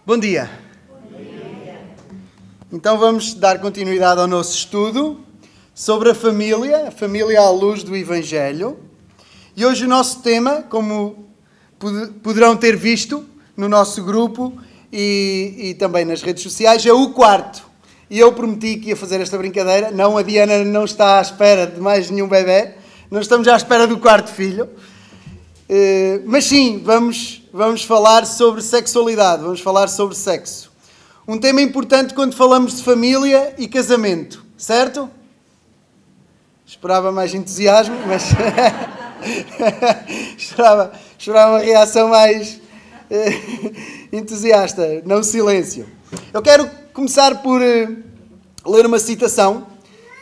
Bom dia. Então vamos dar continuidade ao nosso estudo sobre a família à luz do Evangelho. E hoje o nosso tema, como poderão ter visto no nosso grupo e também nas redes sociais, é o quarto. E eu prometi que ia fazer esta brincadeira. Não, a Diana não está à espera de mais nenhum bebê. Não estamos à espera do quarto filho. Mas sim, vamos falar sobre sexualidade, vamos falar sobre sexo. Um tema importante quando falamos de família e casamento, certo? Esperava mais entusiasmo, mas esperava uma reação mais entusiasta, não silêncio. Eu quero começar por ler uma citação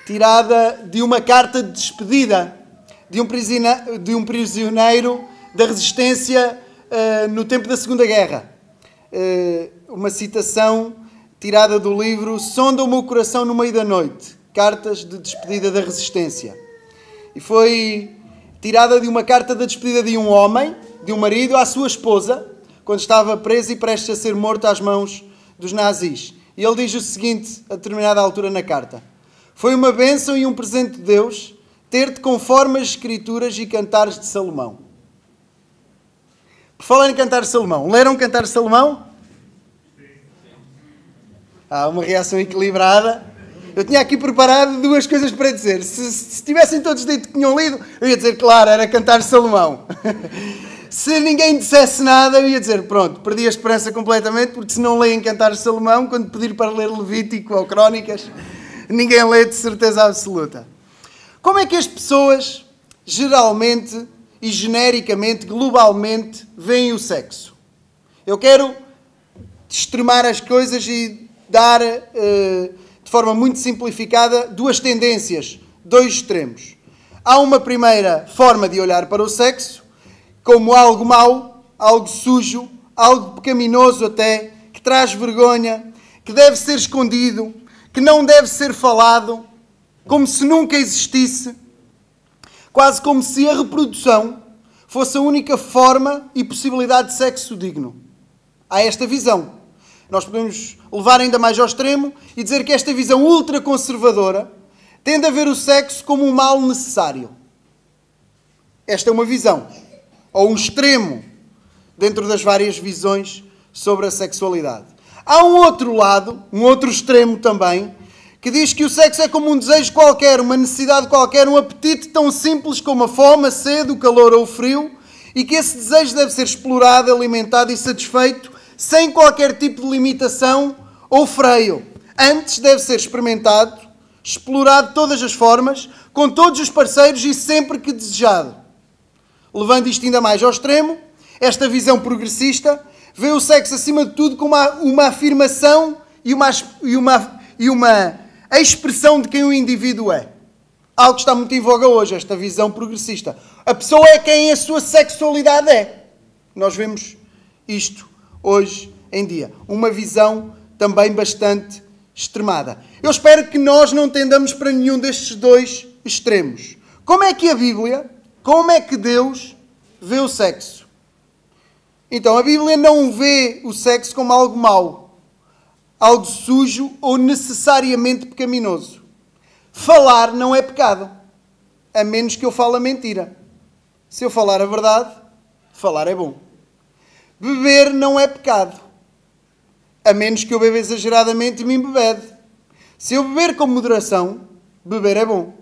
tirada de uma carta de despedida de um prisioneiro da resistência no tempo da Segunda Guerra. Uma citação tirada do livro Sonda o meu coração no meio da noite, cartas de despedida da resistência. E foi tirada de uma carta de despedida de um homem, de um marido, à sua esposa, quando estava preso e prestes a ser morto às mãos dos nazis. E ele diz o seguinte, a determinada altura na carta: foi uma bênção e um presente de Deus ter-te conforme as Escrituras e cantares de Salomão. Por falar em cantar de Salomão, leram cantar de Salomão? Há uma reação equilibrada. Eu tinha aqui preparado duas coisas para dizer. Se tivessem todos dito que tinham lido, eu ia dizer, claro, era cantar de Salomão. Se ninguém dissesse nada, eu ia dizer, pronto, perdi a esperança completamente, porque se não leem cantar de Salomão, quando pedir para ler Levítico ou Crónicas, ninguém lê de certeza absoluta. Como é que as pessoas, geralmente e genericamente, globalmente, veem o sexo? Eu quero extremar as coisas e dar, de forma muito simplificada, duas tendências, dois extremos. Há uma primeira forma de olhar para o sexo, como algo mau, algo sujo, algo pecaminoso até, que traz vergonha, que deve ser escondido, que não deve ser falado, como se nunca existisse, quase como se a reprodução fosse a única forma e possibilidade de sexo digno. Há esta visão. Nós podemos levar ainda mais ao extremo e dizer que esta visão ultraconservadora tende a ver o sexo como um mal necessário. Esta é uma visão, ou um extremo, dentro das várias visões sobre a sexualidade. Há um outro lado, um outro extremo também, que diz que o sexo é como um desejo qualquer, uma necessidade qualquer, um apetite tão simples como a fome, a sede, o calor ou o frio, e que esse desejo deve ser explorado, alimentado e satisfeito sem qualquer tipo de limitação ou freio. Antes deve ser experimentado, explorado de todas as formas, com todos os parceiros e sempre que desejado. Levando isto ainda mais ao extremo, esta visão progressista vê o sexo acima de tudo como uma afirmação e uma expressão de quem o indivíduo é. Algo que está muito em voga hoje, esta visão progressista. A pessoa é quem a sua sexualidade é. Nós vemos isto hoje em dia. Uma visão também bastante extremada. Eu espero que nós não tendamos para nenhum destes dois extremos. Como é que a Bíblia, como é que Deus vê o sexo? Então, a Bíblia não vê o sexo como algo mau, algo sujo ou necessariamente pecaminoso. Falar não é pecado, a menos que eu fale a mentira. Se eu falar a verdade, falar é bom. Beber não é pecado, a menos que eu beba exageradamente e me embebede. Se eu beber com moderação, beber é bom.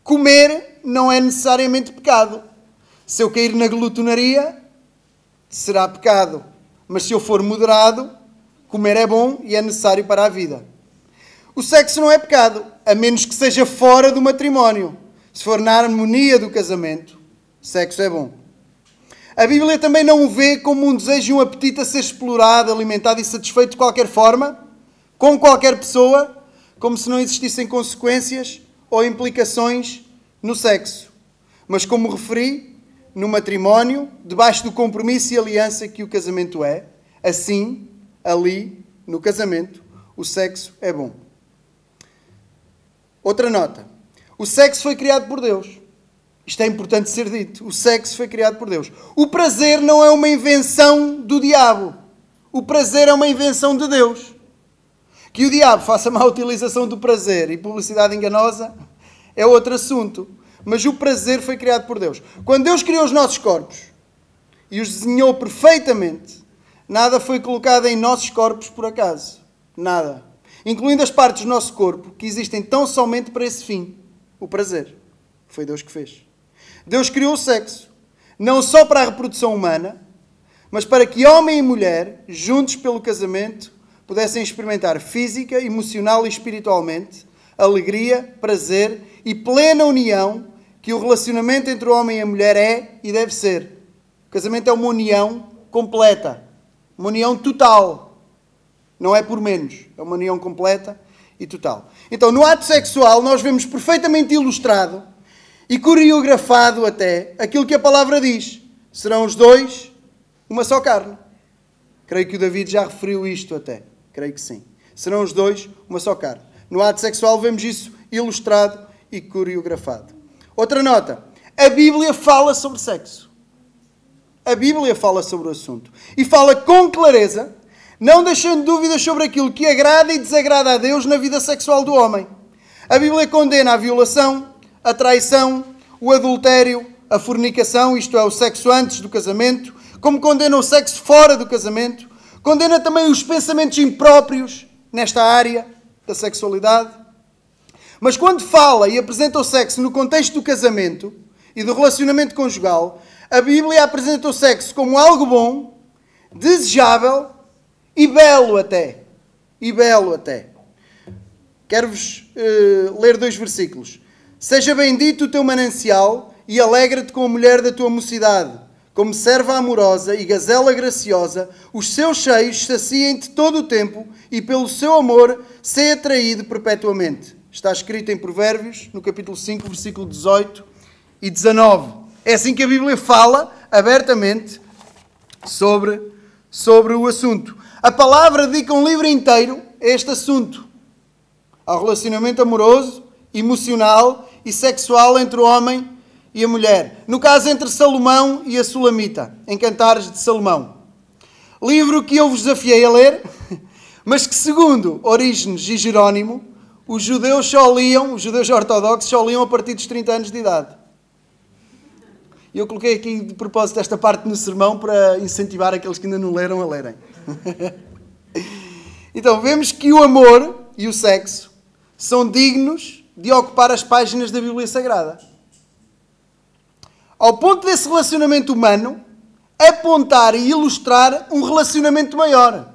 Comer não é necessariamente pecado. Se eu cair na glutonaria, será pecado. Mas se eu for moderado, comer é bom e é necessário para a vida. O sexo não é pecado, a menos que seja fora do matrimónio. Se for na harmonia do casamento, sexo é bom. A Bíblia também não o vê como um desejo e um apetite a ser explorado, alimentado e satisfeito de qualquer forma, com qualquer pessoa, como se não existissem consequências ou implicações no sexo. Mas como referi, no matrimónio, debaixo do compromisso e aliança que o casamento é, assim, ali, no casamento, o sexo é bom. Outra nota. O sexo foi criado por Deus. Isto é importante ser dito. O sexo foi criado por Deus. O prazer não é uma invenção do diabo. o prazer é uma invenção de Deus. Que o diabo faça má utilização do prazer e publicidade enganosa é outro assunto. Mas o prazer foi criado por Deus. Quando Deus criou os nossos corpos e os desenhou perfeitamente, nada foi colocado em nossos corpos por acaso. Nada. Incluindo as partes do nosso corpo que existem tão somente para esse fim. O prazer. Foi Deus que fez. Deus criou o sexo. Não só para a reprodução humana, mas para que homem e mulher, juntos pelo casamento, pudessem experimentar física, emocional e espiritualmente alegria, prazer e plena união que o relacionamento entre o homem e a mulher é e deve ser. O casamento é uma união completa. Uma união total. Não é por menos. É uma união completa e total. Então, no ato sexual, nós vemos perfeitamente ilustrado e coreografado até aquilo que a palavra diz. Serão os dois uma só carne. Creio que o David já referiu isto até. Creio que sim. Serão os dois uma só carne. No ato sexual vemos isso ilustrado e coreografado. Outra nota. A Bíblia fala sobre sexo. A Bíblia fala sobre o assunto. E fala com clareza, não deixando dúvidas sobre aquilo que agrada e desagrada a Deus na vida sexual do homem. A Bíblia condena a violação, a traição, o adultério, a fornicação, isto é, o sexo antes do casamento, como condena o sexo fora do casamento, condena também os pensamentos impróprios nesta área da sexualidade. Mas quando fala e apresenta o sexo no contexto do casamento e do relacionamento conjugal, a Bíblia apresenta o sexo como algo bom, desejável e belo até. E belo até. Quero-vos ler 2 versículos. Seja bendito o teu manancial e alegra-te com a mulher da tua mocidade. Como serva amorosa e gazela graciosa, os seus seios saciem-te todo o tempo e pelo seu amor sê atraído perpetuamente. Está escrito em Provérbios, no capítulo 5, versículo 18 e 19. É assim que a Bíblia fala abertamente sobre o assunto. A palavra dedica um livro inteiro a este assunto. Ao relacionamento amoroso, emocional e sexual entre o homem e a mulher. No caso, entre Salomão e a Sulamita, em Cantares de Salomão. Livro que eu vos desafiei a ler, mas que, segundo Orígenes e Jerónimo, os judeus ortodoxos só liam a partir dos 30 anos de idade. E eu coloquei aqui de propósito esta parte no sermão para incentivar aqueles que ainda não leram a lerem. Então, vemos que o amor e o sexo são dignos de ocupar as páginas da Bíblia Sagrada. Ao ponto desse relacionamento humano apontar e ilustrar um relacionamento maior.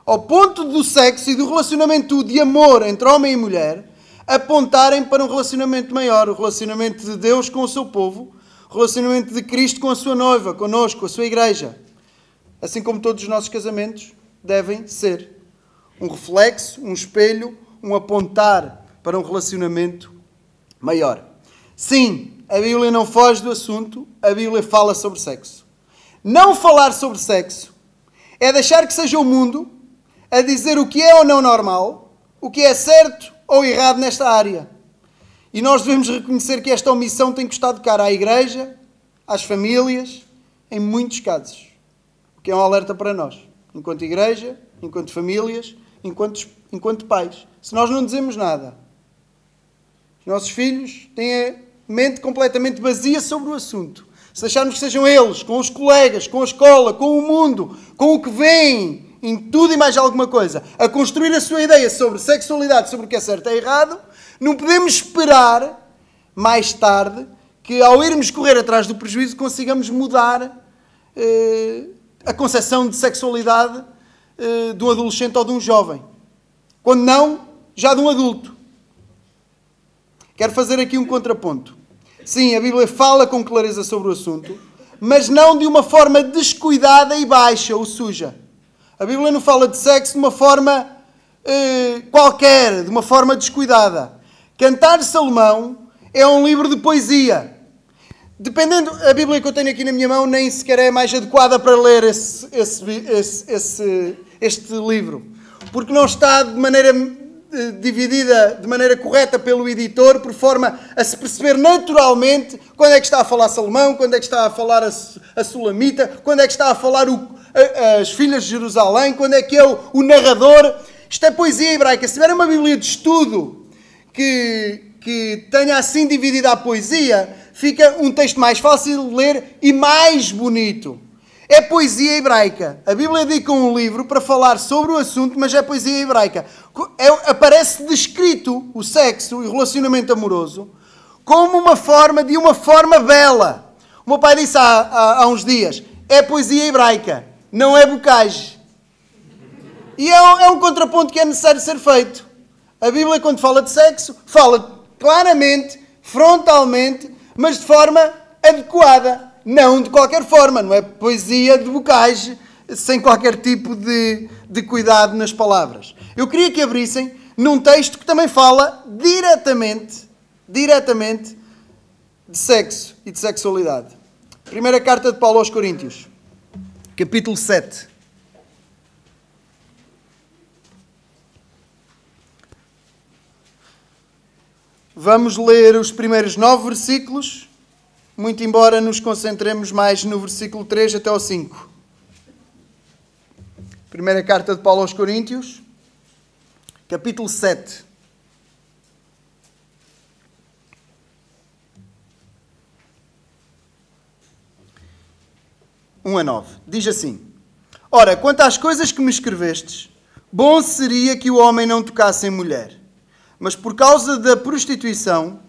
Ao ponto do sexo e do relacionamento de amor entre homem e mulher apontarem para um relacionamento maior, o relacionamento de Deus com o seu povo, o relacionamento de Cristo com a sua noiva, connosco, a sua igreja. Assim como todos os nossos casamentos devem ser. Um reflexo, um espelho, um apontar para um relacionamento maior. Sim, a Bíblia não foge do assunto, a Bíblia fala sobre sexo. Não falar sobre sexo é deixar que seja o mundo a dizer o que é ou não normal, o que é certo ou errado nesta área. E nós devemos reconhecer que esta omissão tem custado caro à igreja, às famílias, em muitos casos. O que é um alerta para nós, enquanto igreja, enquanto famílias, enquanto pais. Se nós não dizemos nada, os nossos filhos têm a mente completamente vazia sobre o assunto. Se deixarmos que sejam eles, com os colegas, com a escola, com o mundo, com o que vem, em tudo e mais alguma coisa, a construir a sua ideia sobre sexualidade, sobre o que é certo e errado, não podemos esperar, mais tarde, que ao irmos correr atrás do prejuízo, consigamos mudar a concepção de sexualidade de um adolescente ou de um jovem. Quando não, já de um adulto. Quero fazer aqui um contraponto. Sim, a Bíblia fala com clareza sobre o assunto, mas não de uma forma descuidada e baixa ou suja. A Bíblia não fala de sexo de uma forma qualquer, de uma forma descuidada. Cantares de Salomão é um livro de poesia. Dependendo, a Bíblia que eu tenho aqui na minha mão nem sequer é mais adequada para ler este livro. Porque não está de maneira dividida de maneira correta pelo editor, por forma a se perceber naturalmente quando é que está a falar Salomão, quando é que está a falar a Sulamita, quando é que está a falar as filhas de Jerusalém, quando é que é o narrador. Isto é poesia hebraica. Se tiver uma Bíblia de estudo que tenha assim dividida a poesia, fica um texto mais fácil de ler e mais bonito. É poesia hebraica. A Bíblia dedica um livro para falar sobre o assunto, mas é poesia hebraica. Aparece descrito o sexo e o relacionamento amoroso como uma forma bela. O meu pai disse há uns dias, é poesia hebraica, não é bocage. E é um contraponto que é necessário ser feito. A Bíblia, quando fala de sexo, fala claramente, frontalmente, mas de forma adequada. Não de qualquer forma, não é poesia de bocage, sem qualquer tipo de cuidado nas palavras. Eu queria que abrissem num texto que também fala diretamente de sexo e de sexualidade. Primeira carta de Paulo aos Coríntios, capítulo 7. Vamos ler os primeiros 9 versículos, muito embora nos concentremos mais no versículo 3 até ao 5. Primeira carta de Paulo aos Coríntios, capítulo 7. A 9. Diz assim: Ora, quanto às coisas que me escrevestes, bom seria que o homem não tocasse em mulher. Mas por causa da prostituição,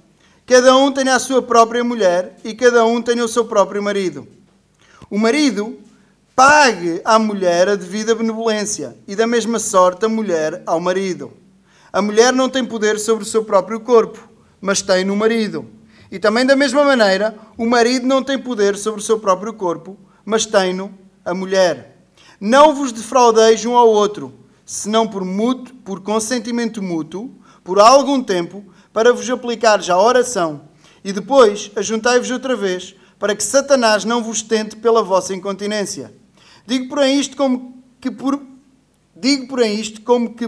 cada um tenha a sua própria mulher e cada um tenha o seu próprio marido. O marido pague à mulher a devida benevolência e da mesma sorte a mulher ao marido. A mulher não tem poder sobre o seu próprio corpo, mas tem no marido. E também da mesma maneira, o marido não tem poder sobre o seu próprio corpo, mas tem-no a mulher. Não vos defraudeis um ao outro, senão por consentimento mútuo, por algum tempo, para vos aplicar já a oração, e depois ajuntai-vos outra vez, para que Satanás não vos tente pela vossa incontinência. Digo, porém, isto como que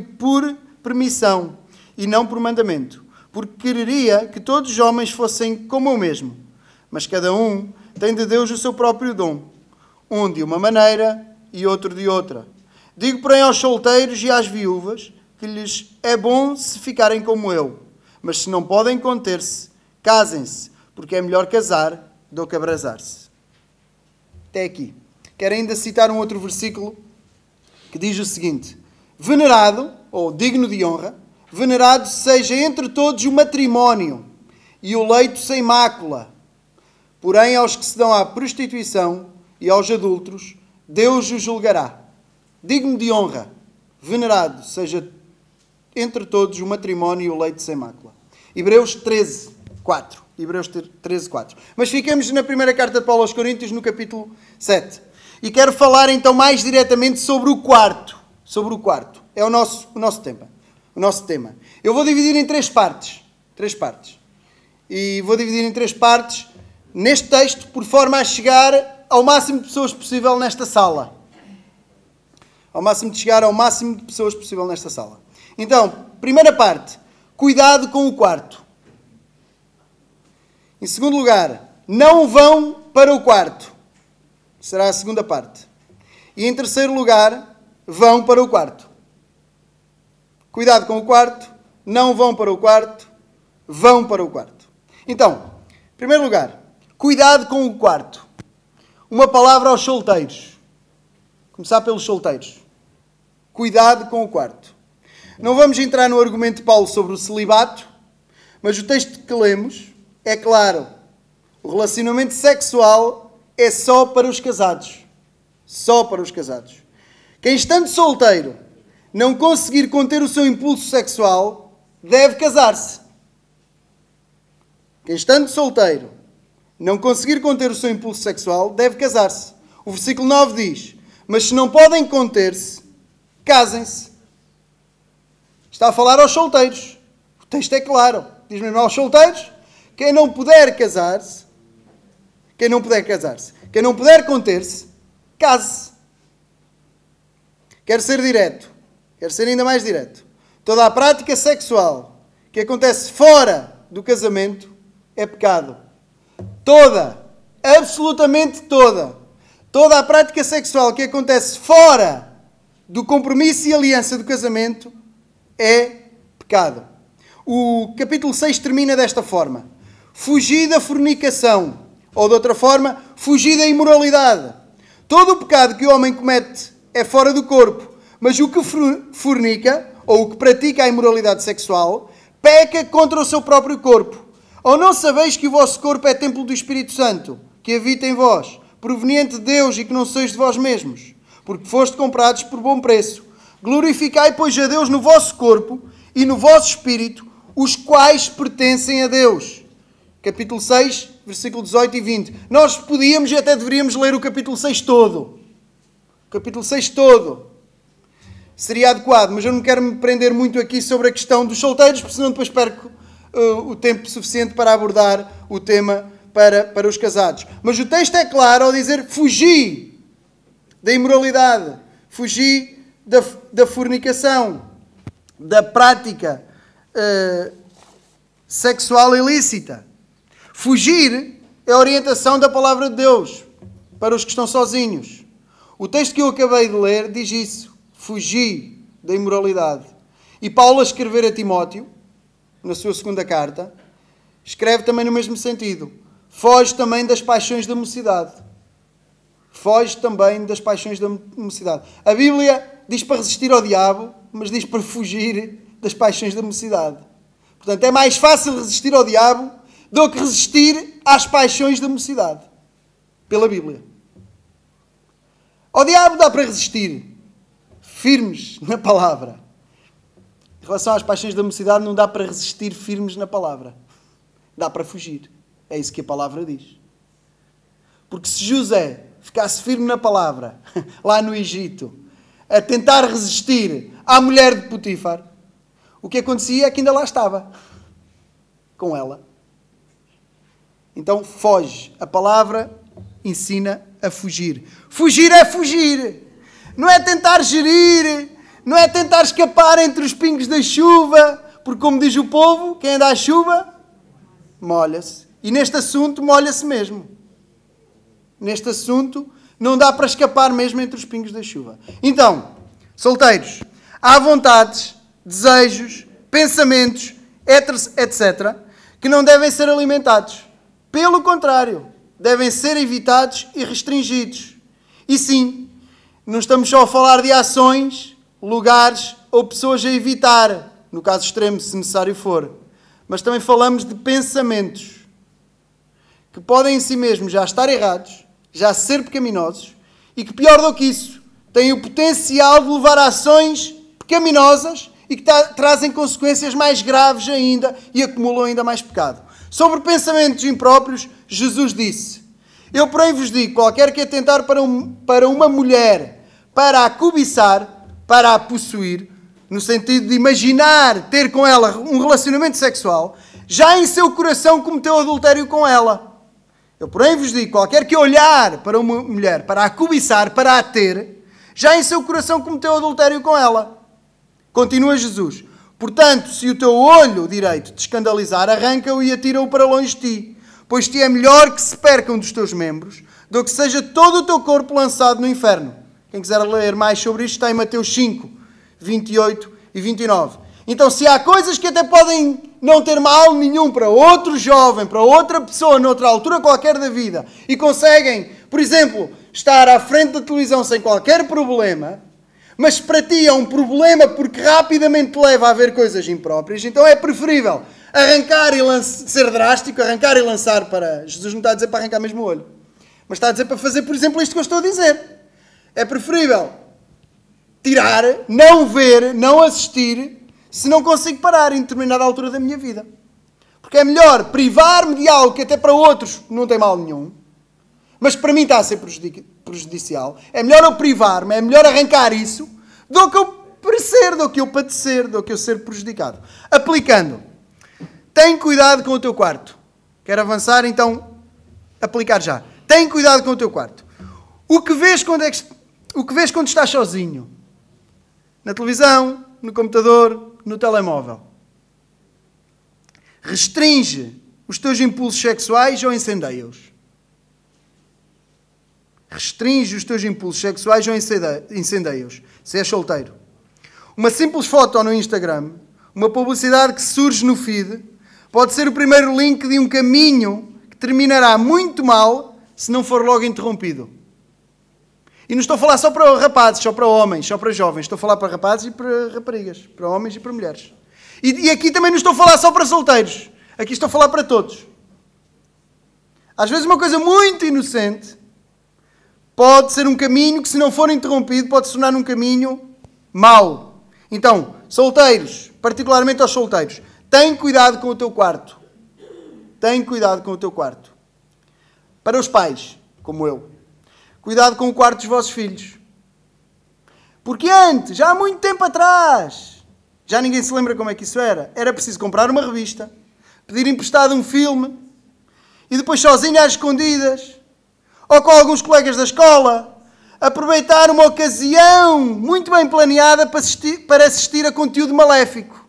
por permissão, e não por mandamento, porque quereria que todos os homens fossem como eu mesmo. Mas cada um tem de Deus o seu próprio dom, um de uma maneira e outro de outra. Digo, porém, aos solteiros e às viúvas, que lhes é bom se ficarem como eu. Mas se não podem conter-se, casem-se, porque é melhor casar do que abrasar-se. Até aqui. Quero ainda citar um outro versículo que diz o seguinte: Venerado, ou digno de honra, venerado seja entre todos o matrimónio e o leito sem mácula. Porém, aos que se dão à prostituição e aos adúlteros, Deus os julgará. Digno de honra, venerado seja entre todos o matrimónio e o leito sem mácula. Hebreus 13, 4. Hebreus 13, 4. Mas ficamos na primeira carta de Paulo aos Coríntios, no capítulo 7. E quero falar então mais diretamente sobre o quarto. Sobre o quarto. É o nosso tema. Eu vou dividir em 3 partes. 3 partes. E vou dividir em 3 partes neste texto, por forma a chegar ao máximo de pessoas possível nesta sala. Chegar ao máximo de pessoas possível nesta sala. Então, primeira parte, cuidado com o quarto. Em segundo lugar, não vão para o quarto. Será a segunda parte. E em terceiro lugar, vão para o quarto. Cuidado com o quarto, não vão para o quarto, vão para o quarto. Então, em primeiro lugar, cuidado com o quarto. Uma palavra aos solteiros. Começar pelos solteiros. Cuidado com o quarto. Não vamos entrar no argumento de Paulo sobre o celibato, mas o texto que lemos é claro. O relacionamento sexual é só para os casados. Só para os casados. Quem estando solteiro não conseguir conter o seu impulso sexual, deve casar-se. Quem estando solteiro não conseguir conter o seu impulso sexual, deve casar-se. O versículo 9 diz: Mas se não podem conter-se, casem-se. Está a falar aos solteiros. O texto é claro. Diz mesmo aos solteiros: quem não puder casar-se, quem não puder conter-se, case-se. Quero ser direto. Quero ser ainda mais direto. Toda a prática sexual que acontece fora do casamento é pecado. Toda. Absolutamente toda. Toda a prática sexual que acontece fora do compromisso e aliança do casamento é pecado. O capítulo 6 termina desta forma. Fugir da fornicação. Ou de outra forma, fugir da imoralidade. Todo o pecado que o homem comete é fora do corpo, mas o que fornica, ou o que pratica a imoralidade sexual, peca contra o seu próprio corpo. Ou não sabeis que o vosso corpo é templo do Espírito Santo, que habita em vós, proveniente de Deus e que não sois de vós mesmos, porque foste comprados por bom preço. Glorificai, pois, a Deus no vosso corpo e no vosso espírito, os quais pertencem a Deus. Capítulo 6, versículo 18 e 20. Nós podíamos e até deveríamos ler o capítulo 6 todo. O capítulo 6 todo. Seria adequado, mas eu não quero me prender muito aqui sobre a questão dos solteiros, porque senão depois perco o tempo suficiente para abordar o tema para os casados. Mas o texto é claro ao dizer fugi da imoralidade, fugi da fornicação, da prática sexual ilícita. Fugir é a orientação da palavra de Deus para os que estão sozinhos. O texto que eu acabei de ler diz isso. Fugi da imoralidade. E Paulo, a escrever a Timóteo, na sua segunda carta, escreve também no mesmo sentido. Foge também das paixões da mocidade. Foge também das paixões da mocidade. A Bíblia diz para resistir ao diabo, mas diz para fugir das paixões da mocidade. Portanto, é mais fácil resistir ao diabo do que resistir às paixões da mocidade. Pela Bíblia. Ao diabo dá para resistir. Firmes na palavra. Em relação às paixões da mocidade, não dá para resistir firmes na palavra. Dá para fugir. É isso que a palavra diz. Porque se José ficasse firme na palavra, lá no Egito, a tentar resistir à mulher de Potifar, o que acontecia é que ainda lá estava. Com ela. Então foge. A palavra ensina a fugir. Fugir é fugir. Não é tentar gerir. Não é tentar escapar entre os pingos da chuva. Porque como diz o povo, quem anda à chuva, molha-se. E neste assunto, molha-se mesmo. Neste assunto, não dá para escapar mesmo entre os pingos da chuva. Então, solteiros, há vontades, desejos, pensamentos, etc., que não devem ser alimentados. Pelo contrário, devem ser evitados e restringidos. E sim, não estamos só a falar de ações, lugares ou pessoas a evitar, no caso extremo, se necessário for. Mas também falamos de pensamentos que podem em si mesmos já estar errados, já ser pecaminosos e que, pior do que isso, têm o potencial de levar a ações pecaminosas e que trazem consequências mais graves ainda e acumulam ainda mais pecado. Sobre pensamentos impróprios, Jesus disse: eu, porém, vos digo, qualquer que atentar para uma mulher, para a cobiçar, para a possuir, no sentido de imaginar ter com ela um relacionamento sexual, já em seu coração cometeu adultério com ela. Eu, porém, vos digo, qualquer que olhar para uma mulher, para a cobiçar, para a ter, já em seu coração cometeu adultério com ela. Continua Jesus. Portanto, se o teu olho direito te escandalizar, arranca-o e atira-o para longe de ti. Pois te é melhor que se perca um dos teus membros, do que seja todo o teu corpo lançado no inferno. Quem quiser ler mais sobre isto está em Mateus 5, 28 e 29. Então, se há coisas que até podem não ter mal nenhum para outro jovem, para outra pessoa, noutra altura qualquer da vida, e conseguem, por exemplo, estar à frente da televisão sem qualquer problema, mas para ti é um problema porque rapidamente te leva a ver coisas impróprias, então é preferível arrancar e ser drástico, arrancar e lançar para... Jesus não está a dizer para arrancar mesmo o olho, mas está a dizer para fazer, por exemplo, isto que eu estou a dizer. É preferível tirar, não ver, não assistir, se não consigo parar em determinada altura da minha vida. Porque é melhor privar-me de algo que até para outros não tem mal nenhum, mas para mim está a ser prejudicial. É melhor eu privar-me, é melhor arrancar isso, do que eu perecer, do que eu padecer, do que eu ser prejudicado. Aplicando. Tem cuidado com o teu quarto. Quero avançar, então, aplicar já. Tem cuidado com o teu quarto. O que vês quando estás sozinho? Na televisão, no computador, no telemóvel. Restringe os teus impulsos sexuais ou incendeia-os? Restringe os teus impulsos sexuais ou incendeia-os, se és solteiro. Uma simples foto no Instagram, uma publicidade que surge no feed, pode ser o primeiro link de um caminho que terminará muito mal se não for logo interrompido. E não estou a falar só para rapazes, só para homens, só para jovens. Estou a falar para rapazes e para raparigas, para homens e para mulheres. E aqui também não estou a falar só para solteiros. Aqui estou a falar para todos. Às vezes uma coisa muito inocente pode ser um caminho que, se não for interrompido, pode se tornar um caminho mau. Então, solteiros, particularmente aos solteiros, tem cuidado com o teu quarto. Tem cuidado com o teu quarto. Para os pais, como eu, cuidado com o quarto dos vossos filhos. Porque antes, já há muito tempo atrás, já ninguém se lembra como é que isso era. Era preciso comprar uma revista, pedir emprestado um filme, e depois sozinho às escondidas, ou com alguns colegas da escola, aproveitar uma ocasião muito bem planeada para assistir a conteúdo maléfico.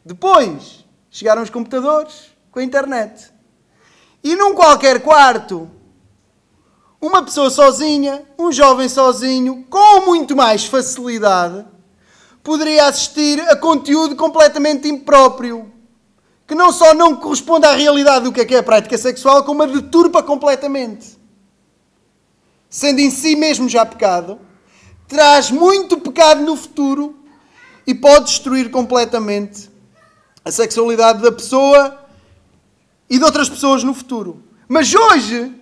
Depois, chegaram os computadores com a internet. E num qualquer quarto, uma pessoa sozinha, um jovem sozinho, com muito mais facilidade, poderia assistir a conteúdo completamente impróprio, que não só não corresponde à realidade do que é a prática sexual, como a deturpa completamente. Sendo em si mesmo já pecado, traz muito pecado no futuro e pode destruir completamente a sexualidade da pessoa e de outras pessoas no futuro. Mas hoje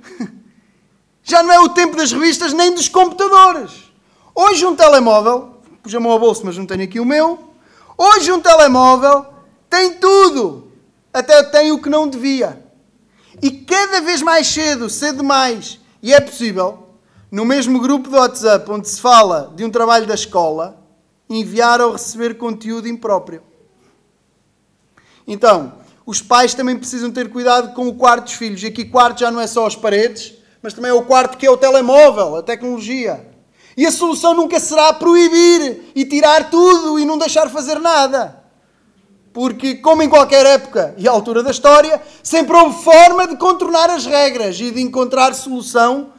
já não é o tempo das revistas nem dos computadores. Hoje um telemóvel, pus a mão ao bolso, mas não tenho aqui o meu, hoje um telemóvel tem tudo, até tem o que não devia. E cada vez mais cedo demais, e é possível, no mesmo grupo de WhatsApp onde se fala de um trabalho da escola, enviar ou receber conteúdo impróprio. Então, os pais também precisam ter cuidado com o quarto dos filhos. E aqui quarto já não é só as paredes, mas também é o quarto que é o telemóvel, a tecnologia. E a solução nunca será proibir e tirar tudo e não deixar fazer nada. Porque, como em qualquer época e altura da história, sempre houve forma de contornar as regras e de encontrar solução.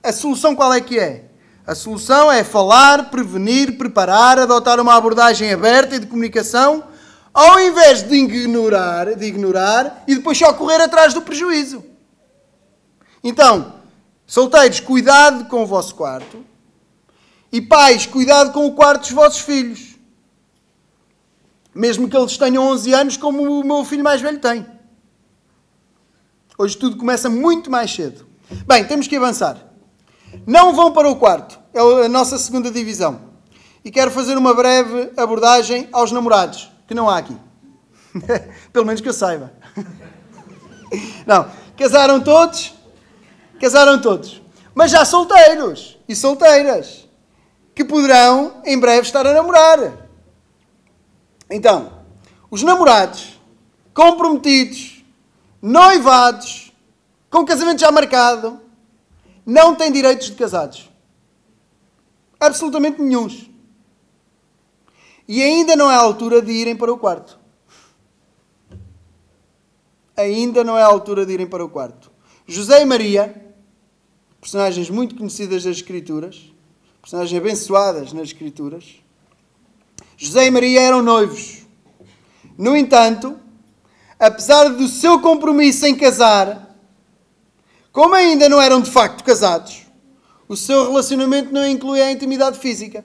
A solução qual é que é? A solução é falar, prevenir, preparar, adotar uma abordagem aberta e de comunicação, ao invés de ignorar e depois só correr atrás do prejuízo. Então, solteiros, cuidado com o vosso quarto. E pais, cuidado com o quarto dos vossos filhos. Mesmo que eles tenham 11 anos, como o meu filho mais velho tem. Hoje tudo começa muito mais cedo. Bem, temos que avançar. Não vão para o quarto. É a nossa segunda divisão. E quero fazer uma breve abordagem aos namorados, que não há aqui. Pelo menos que eu saiba. Não. Casaram todos. Mas já solteiros e solteiras, que poderão em breve estar a namorar. Então, os namorados, comprometidos, noivados, com casamento já marcado, não têm direitos de casados. Absolutamente nenhuns. E ainda não é a altura de irem para o quarto. Ainda não é a altura de irem para o quarto. José e Maria, personagens muito conhecidas das Escrituras, personagens abençoadas nas Escrituras, José e Maria eram noivos. No entanto, apesar do seu compromisso em casar, como ainda não eram de facto casados, o seu relacionamento não incluía a intimidade física.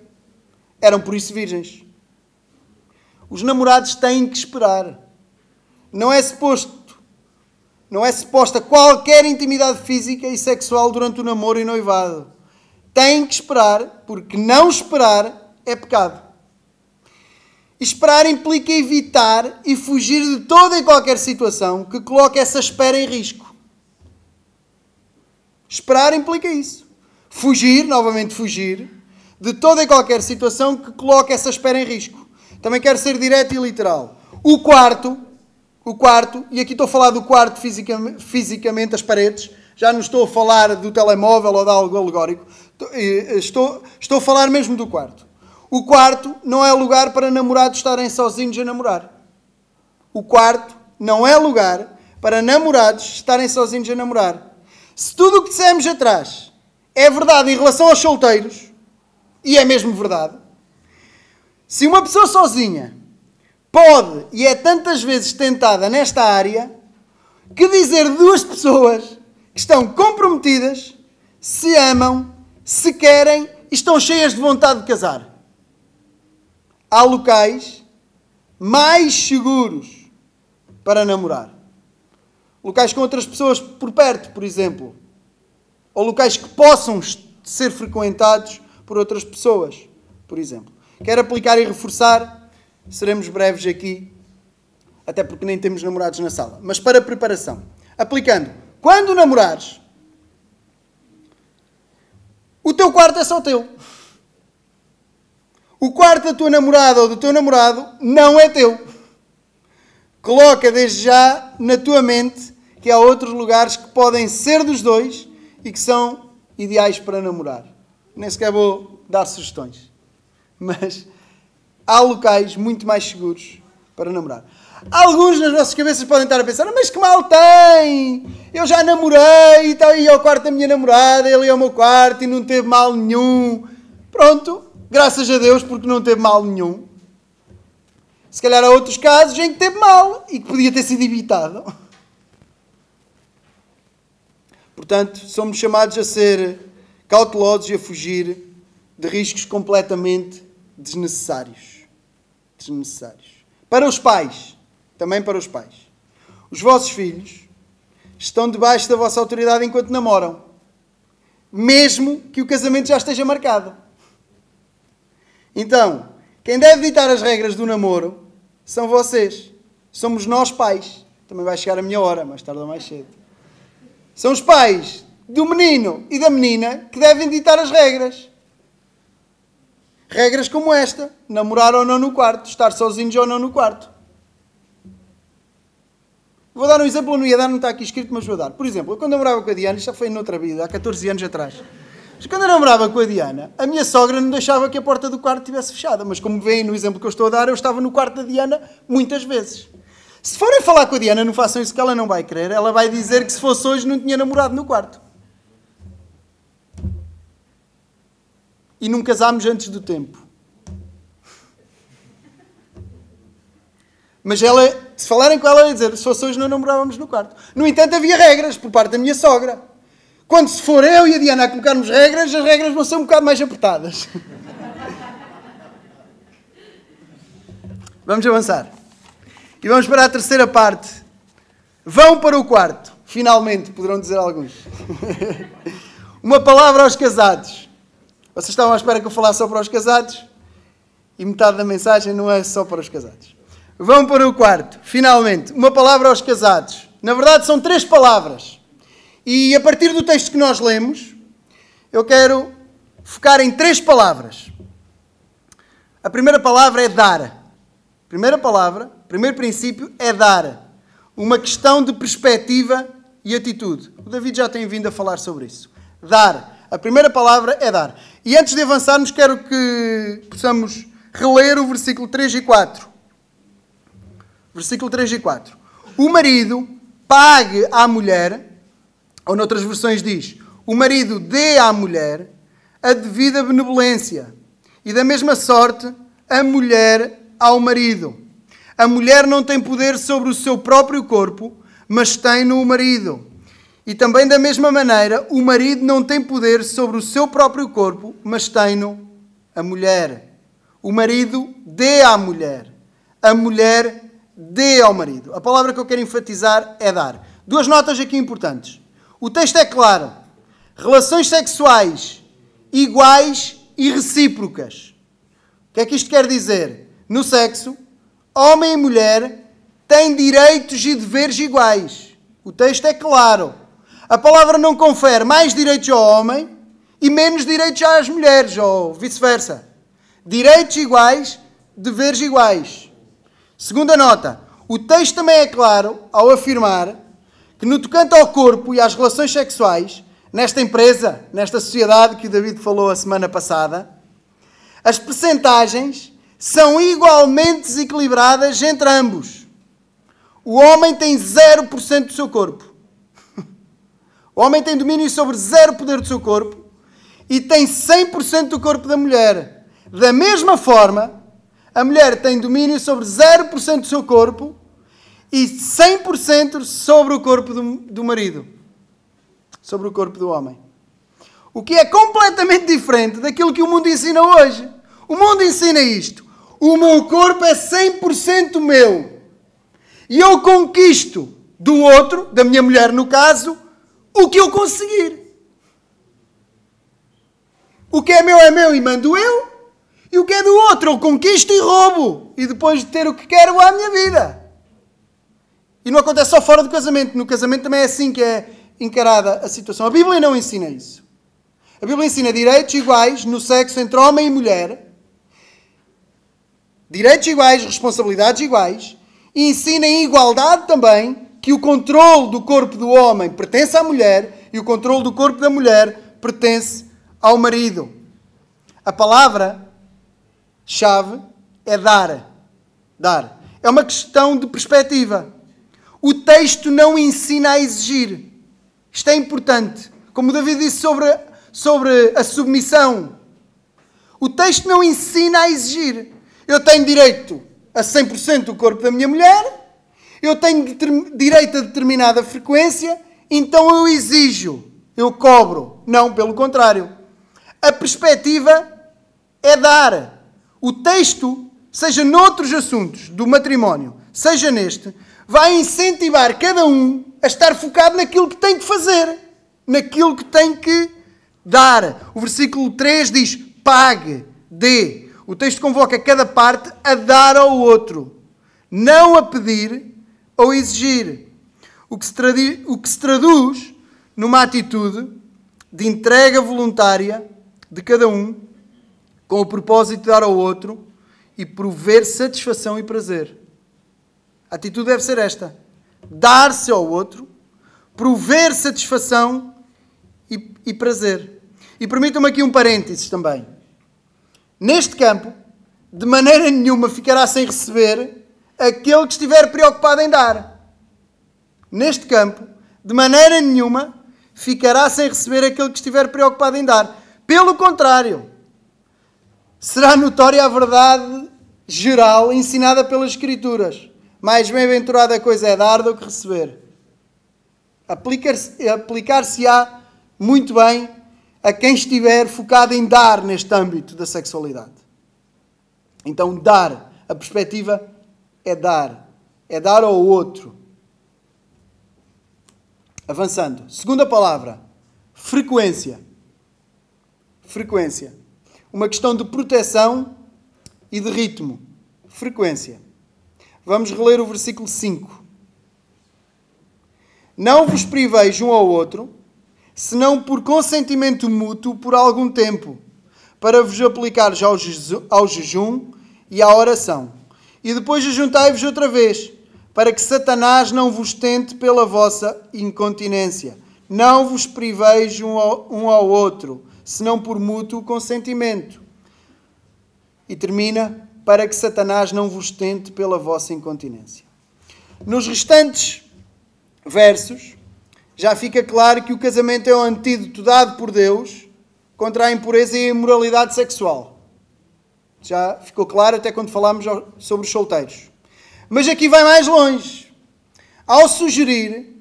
Eram por isso virgens. Os namorados têm que esperar. Não é suposta qualquer intimidade física e sexual durante o namoro e noivado. Têm que esperar, porque não esperar é pecado. Esperar implica evitar e fugir de toda e qualquer situação que coloque essa espera em risco. Esperar implica isso. Novamente fugir, de toda e qualquer situação que coloque essa espera em risco. Também quero ser direto e literal. O quarto, e aqui estou a falar do quarto fisicamente, as paredes, já não estou a falar do telemóvel ou de algo alegórico, estou a falar mesmo do quarto. O quarto não é lugar para namorados estarem sozinhos a namorar. O quarto não é lugar para namorados estarem sozinhos a namorar. Se tudo o que dissemos atrás é verdade em relação aos solteiros, e é mesmo verdade, se uma pessoa sozinha pode e é tantas vezes tentada nesta área, que dizer de duas pessoas que estão comprometidas, se amam, se querem e estão cheias de vontade de casar. Há locais mais seguros para namorar. Locais com outras pessoas por perto, por exemplo. Ou locais que possam ser frequentados por outras pessoas, por exemplo. Quero aplicar e reforçar, seremos breves aqui, até porque nem temos namorados na sala. Mas para preparação, aplicando, quando namorares, o teu quarto é só teu. O quarto da tua namorada ou do teu namorado não é teu. Coloca desde já na tua mente que há outros lugares que podem ser dos dois e que são ideais para namorar. Nem sequer vou dar sugestões. Mas há locais muito mais seguros para namorar. Alguns nas nossas cabeças podem estar a pensar, mas que mal tem? Eu já namorei e está aí ao quarto da minha namorada, ele ia ao meu quarto e não teve mal nenhum. Pronto, graças a Deus porque não teve mal nenhum. Se calhar há outros casos em que teve mal e que podia ter sido evitado. Portanto, somos chamados a ser cautelosos e a fugir de riscos completamente desnecessários. Para os pais, também para os pais. Os vossos filhos estão debaixo da vossa autoridade enquanto namoram. Mesmo que o casamento já esteja marcado. Então, quem deve ditar as regras do namoro são vocês. Somos nós pais. Também vai chegar a minha hora, mais tarde ou mais cedo. São os pais do menino e da menina que devem ditar as regras. Regras como esta. Namorar ou não no quarto. Estar sozinhos ou não no quarto. Vou dar um exemplo, não ia dar, não está aqui escrito, mas vou dar. Por exemplo, eu quando namorava com a Diana, isto já foi noutra vida, há 14 anos atrás. Mas quando eu namorava com a Diana, a minha sogra não deixava que a porta do quarto estivesse fechada. Mas como veem no exemplo que eu estou a dar, eu estava no quarto da Diana muitas vezes. Se forem falar com a Diana, não façam isso que ela não vai querer. Ela vai dizer que se fosse hoje não tinha namorado no quarto. E não casámos antes do tempo. Mas ela, se falarem com ela, ela vai dizer, se fosse hoje não namorávamos no quarto. No entanto, havia regras por parte da minha sogra. Quando se for eu e a Diana a colocarmos regras, as regras vão ser um bocado mais apertadas. Vamos avançar. E vamos para a terceira parte. Vão para o quarto. Finalmente, poderão dizer alguns. Uma palavra aos casados. Vocês estavam à espera que eu falasse só para os casados? E metade da mensagem não é só para os casados. Vão para o quarto. Finalmente, uma palavra aos casados. Na verdade, são 3 palavras. E a partir do texto que nós lemos, eu quero focar em 3 palavras. A primeira palavra é dar. Primeira palavra, primeiro princípio é dar. Uma questão de perspectiva e atitude. O David já tem vindo a falar sobre isso. Dar. A primeira palavra é dar. E antes de avançarmos, quero que possamos reler o versículo 3 e 4. Versículo 3 e 4. O marido pague à mulher, ou noutras versões diz, o marido dê à mulher a devida benevolência. E da mesma sorte, a mulher ao marido. A mulher não tem poder sobre o seu próprio corpo, mas tem-no o marido. E também da mesma maneira, o marido não tem poder sobre o seu próprio corpo, mas tem-no a mulher. O marido dê à mulher. A mulher dê ao marido. A palavra que eu quero enfatizar é dar. 2 notas aqui importantes. O texto é claro. Relações sexuais iguais e recíprocas. O que é que isto quer dizer? No sexo, homem e mulher têm direitos e deveres iguais. O texto é claro. A palavra não confere mais direitos ao homem e menos direitos às mulheres, ou vice-versa. Direitos iguais, deveres iguais. Segunda nota. O texto também é claro ao afirmar que no tocante ao corpo e às relações sexuais, nesta empresa, nesta sociedade que o David falou a semana passada, as percentagens são igualmente desequilibradas entre ambos. O homem tem 0% do seu corpo. O homem tem domínio sobre 0 poder do seu corpo e tem 100% do corpo da mulher. Da mesma forma, a mulher tem domínio sobre 0% do seu corpo e 100% sobre o corpo do marido. Sobre o corpo do homem. O que é completamente diferente daquilo que o mundo ensina hoje. O mundo ensina isto. O meu corpo é 100% meu. E eu conquisto do outro, da minha mulher no caso, o que eu conseguir. O que é meu e mando eu. E o que é do outro eu conquisto e roubo. E depois de ter o que quero à minha vida. E não acontece só fora do casamento. No casamento também é assim que é encarada a situação. A Bíblia não ensina isso. A Bíblia ensina direitos iguais no sexo entre homem e mulher. Direitos iguais, responsabilidades iguais. E ensina em igualdade também que o controle do corpo do homem pertence à mulher e o controle do corpo da mulher pertence ao marido. A palavra-chave é dar. Dar. É uma questão de perspectiva. O texto não ensina a exigir. Isto é importante. Como David disse sobre a submissão. O texto não ensina a exigir. Eu tenho direito a 100% do corpo da minha mulher, eu tenho direito a determinada frequência, então eu exijo, eu cobro. Não, pelo contrário. A perspectiva é dar. O texto, seja noutros assuntos do matrimónio, seja neste, vai incentivar cada um a estar focado naquilo que tem que fazer, naquilo que tem que dar. O versículo 3 diz, pague, dê. O texto convoca cada parte a dar ao outro, não a pedir ou exigir. O que se traduz numa atitude de entrega voluntária de cada um, com o propósito de dar ao outro e prover satisfação e prazer. A atitude deve ser esta: dar-se ao outro, prover satisfação e prazer. E permitam-me aqui um parênteses também. Neste campo, de maneira nenhuma ficará sem receber aquele que estiver preocupado em dar. Neste campo, de maneira nenhuma ficará sem receber aquele que estiver preocupado em dar. Pelo contrário, será notória a verdade geral ensinada pelas Escrituras. Mais bem-aventurada coisa é dar do que receber. Aplicar-se-á muito bem a quem estiver focado em dar neste âmbito da sexualidade. Então, dar. A perspectiva é dar. É dar ao outro. Avançando. Segunda palavra. Frequência. Frequência. Uma questão de proteção e de ritmo. Frequência. Vamos reler o versículo 5. Não vos priveis um ao outro, senão por consentimento mútuo por algum tempo, para vos aplicares ao jejum e à oração. E depois ajuntai-vos outra vez, para que Satanás não vos tente pela vossa incontinência. Não vos priveis um ao outro, senão por mútuo consentimento. E termina, para que Satanás não vos tente pela vossa incontinência. Nos restantes versos, já fica claro que o casamento é um antídoto dado por Deus contra a impureza e a imoralidade sexual. Já ficou claro até quando falámos sobre os solteiros. Mas aqui vai mais longe. Ao sugerir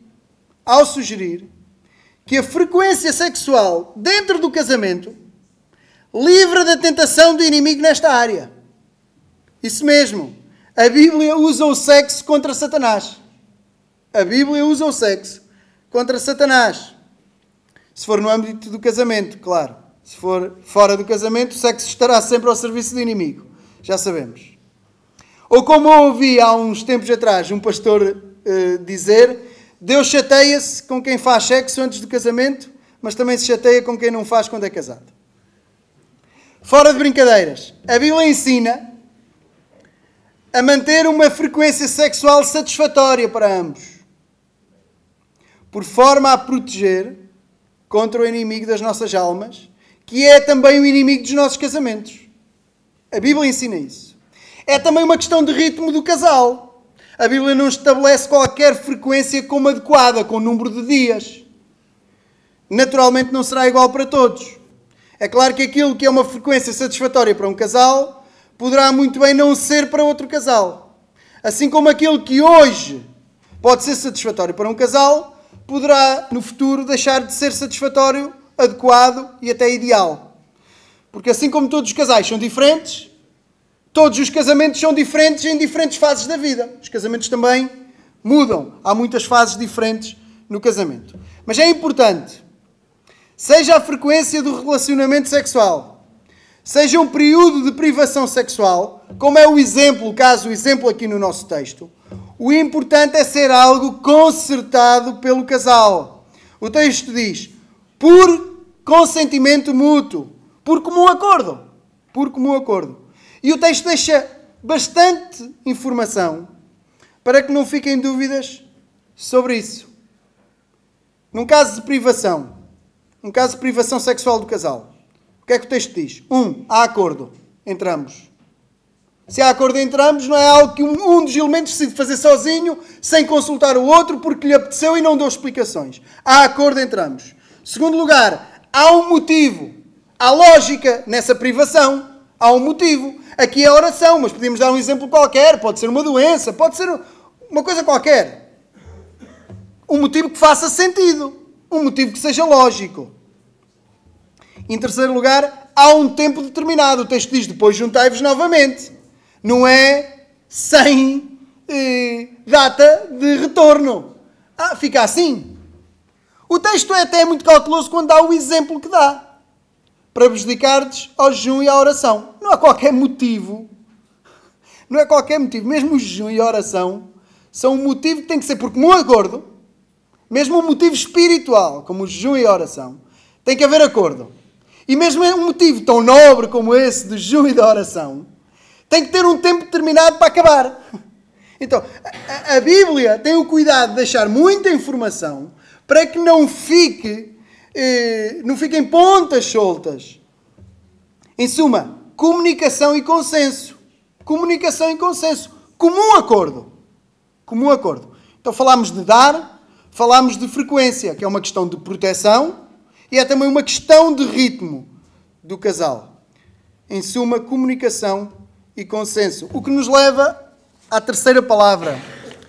que a frequência sexual dentro do casamento livra da tentação do inimigo nesta área. Isso mesmo. A Bíblia usa o sexo contra Satanás. A Bíblia usa o sexo contra Satanás. Se for no âmbito do casamento, claro. Se for fora do casamento, o sexo estará sempre ao serviço do inimigo. Já sabemos. Ou como eu ouvi há uns tempos atrás um pastor dizer, Deus chateia-se com quem faz sexo antes do casamento, mas também se chateia com quem não faz quando é casado. Fora de brincadeiras. A Bíblia ensina a manter uma frequência sexual satisfatória para ambos, por forma a proteger contra o inimigo das nossas almas, que é também o inimigo dos nossos casamentos. A Bíblia ensina isso. É também uma questão de ritmo do casal. A Bíblia não estabelece qualquer frequência como adequada, com número de dias. naturalmente não será igual para todos. É claro que aquilo que é uma frequência satisfatória para um casal poderá muito bem não ser para outro casal. Assim como aquilo que hoje pode ser satisfatório para um casal, poderá no futuro deixar de ser satisfatório, adequado e até ideal. Porque assim como todos os casais são diferentes, todos os casamentos são diferentes em diferentes fases da vida. Os casamentos também mudam. Há muitas fases diferentes no casamento. Mas é importante, seja a frequência do relacionamento sexual, seja um período de privação sexual, como é o exemplo aqui no nosso texto, o importante é ser algo concertado pelo casal. O texto diz, por consentimento mútuo, por comum acordo. Por comum acordo. E o texto deixa bastante informação para que não fiquem dúvidas sobre isso. Num caso de privação sexual do casal, o que é que o texto diz? Há acordo entre ambos. Se há acordo entre ambos, não é algo que um dos elementos decide fazer sozinho, sem consultar o outro, porque lhe apeteceu e não deu explicações. Há acordo entre ambos. Segundo lugar, há um motivo. Há lógica nessa privação. Há um motivo. Aqui é a oração, mas podemos dar um exemplo qualquer. Pode ser uma doença, pode ser uma coisa qualquer. Um motivo que faça sentido. Um motivo que seja lógico. Em terceiro lugar, há um tempo determinado. O texto diz, depois juntai-vos novamente. Não é sem data de retorno. Fica assim. O texto é até muito cauteloso quando dá o exemplo que dá. Para vos dedicar-vos ao jejum e à oração. Não há qualquer motivo. Não é qualquer motivo. Mesmo o jejum e a oração são um motivo que tem que ser por comum acordo. Mesmo um motivo espiritual, como o jejum e a oração, tem que haver acordo. E mesmo um motivo tão nobre como esse do jejum e da oração, tem que ter um tempo determinado para acabar. Então, a Bíblia tem o cuidado de deixar muita informação para que não fiquem pontas soltas. Em suma, comunicação e consenso. Comunicação e consenso. Comum acordo. Comum acordo. Então falámos de dar, falámos de frequência, que é uma questão de proteção, e é também uma questão de ritmo do casal. Em suma, comunicação e consenso. O que nos leva à terceira palavra,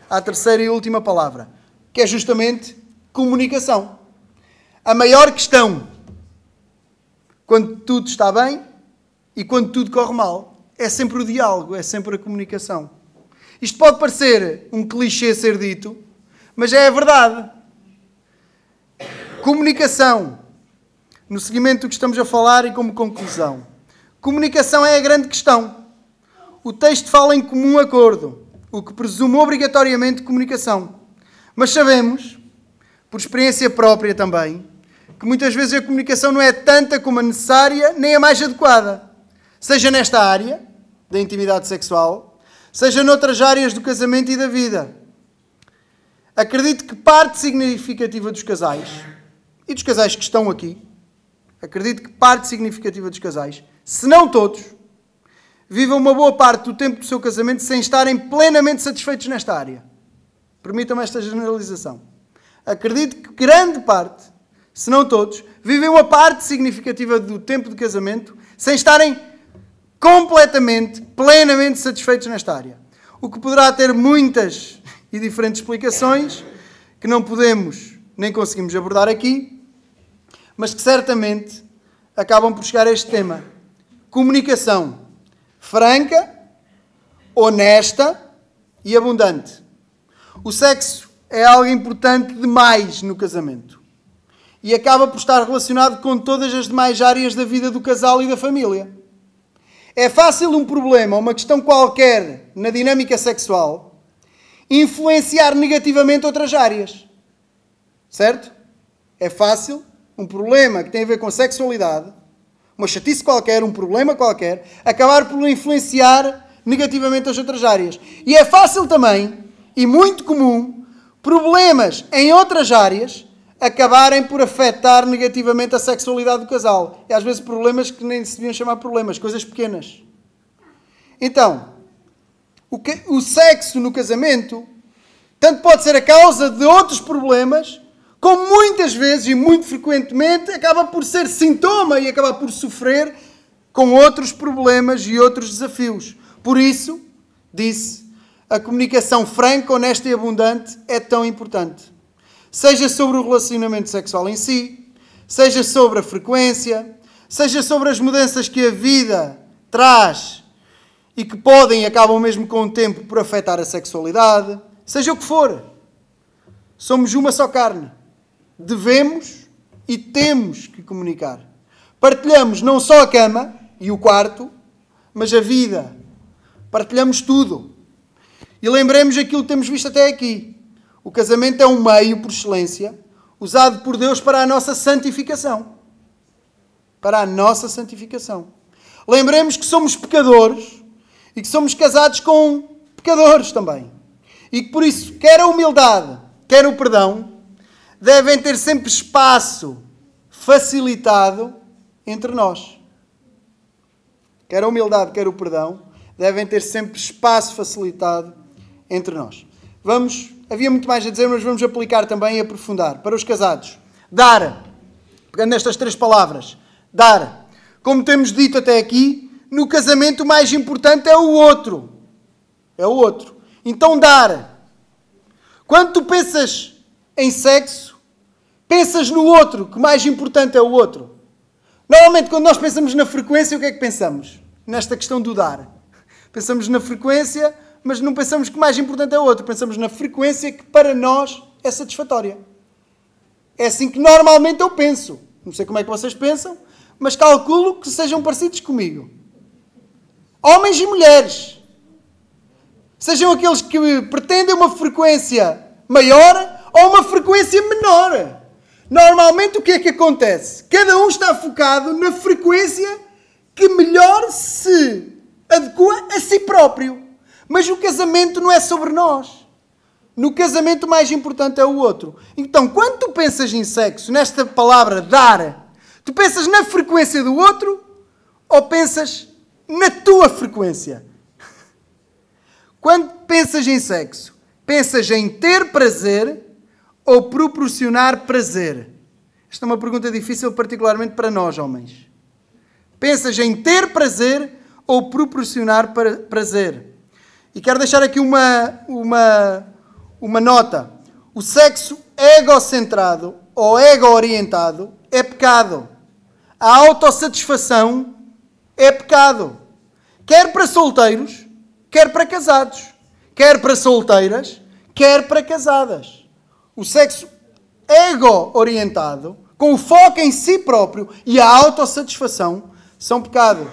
à terceira e última palavra, que é justamente comunicação. A maior questão, quando tudo está bem e quando tudo corre mal, é sempre o diálogo, é sempre a comunicação. Isto pode parecer um clichê ser dito, mas é a verdade. Comunicação, no seguimento do que estamos a falar e como conclusão. Comunicação é a grande questão. O texto fala em comum acordo, o que presume obrigatoriamente comunicação. Mas sabemos, por experiência própria também, que muitas vezes a comunicação não é tanta como a necessária, nem a mais adequada. Seja nesta área da intimidade sexual, seja noutras áreas do casamento e da vida. Acredito que parte significativa dos casais, e dos casais que estão aqui, acredito que parte significativa dos casais, se não todos, vivam uma boa parte do tempo do seu casamento sem estarem plenamente satisfeitos nesta área. Permitam-me esta generalização. Acredito que grande parte, se não todos, vivem uma parte significativa do tempo de casamento sem estarem completamente, plenamente satisfeitos nesta área. O que poderá ter muitas e diferentes explicações que não podemos nem conseguimos abordar aqui, mas que certamente acabam por chegar a este tema. Comunicação franca, honesta e abundante. O sexo é algo importante demais no casamento e acaba por estar relacionado com todas as demais áreas da vida do casal e da família. É fácil um problema, uma questão qualquer na dinâmica sexual, influenciar negativamente outras áreas. Certo? É fácil um problema que tem a ver com sexualidade, uma chatice qualquer, um problema qualquer, acabar por influenciar negativamente as outras áreas. E é fácil também, e muito comum, problemas em outras áreas acabarem por afetar negativamente a sexualidade do casal. E às vezes problemas que nem se deviam chamar problemas, coisas pequenas. Então, o sexo no casamento tanto pode ser a causa de outros problemas, como muitas vezes e muito frequentemente acaba por ser sintoma e acaba por sofrer com outros problemas e outros desafios. Por isso, disse, a comunicação franca, honesta e abundante é tão importante. Seja sobre o relacionamento sexual em si, seja sobre a frequência, seja sobre as mudanças que a vida traz e que podem e acabam mesmo com o tempo por afetar a sexualidade, seja o que for. Somos uma só carne. Devemos e temos que comunicar. Partilhamos não só a cama e o quarto, mas a vida. Partilhamos tudo. E lembremos aquilo que temos visto até aqui. O casamento é um meio, por excelência, usado por Deus para a nossa santificação. Para a nossa santificação. Lembremos que somos pecadores e que somos casados com pecadores também. E que por isso, quer a humildade, quer o perdão, devem ter sempre espaço facilitado entre nós. Quer a humildade, quer o perdão, devem ter sempre espaço facilitado entre nós. Havia muito mais a dizer, mas vamos aplicar também e aprofundar. Para os casados, dar, pegando nestas 3 palavras, dar. Como temos dito até aqui, no casamento o mais importante é o outro. É o outro. Então dar. Quando tu pensas em sexo, pensas no outro, que o mais importante é o outro. Normalmente, quando nós pensamos na frequência, o que é que pensamos? Nesta questão do dar. Pensamos na frequência, mas não pensamos que o mais importante é o outro. Pensamos na frequência que para nós é satisfatória. É assim que normalmente eu penso. Não sei como é que vocês pensam, mas calculo que sejam parecidos comigo. Homens e mulheres. Sejam aqueles que pretendem uma frequência maior ou uma frequência menor. Normalmente o que é que acontece? Cada um está focado na frequência que melhor se adequa a si próprio. Mas o casamento não é sobre nós. No casamento o mais importante é o outro. Então, quando tu pensas em sexo, nesta palavra dar, tu pensas na frequência do outro ou pensas na tua frequência? Quando pensas em sexo, pensas em ter prazer ou proporcionar prazer? Esta é uma pergunta difícil, particularmente para nós, homens. Pensas em ter prazer ou proporcionar prazer? E quero deixar aqui uma nota. O sexo egocentrado ou ego-orientado é pecado. A autossatisfação é pecado. Quer para solteiros, quer para casados. Quer para solteiras, quer para casadas. O sexo ego-orientado, com o foco em si próprio e a autossatisfação, são pecado.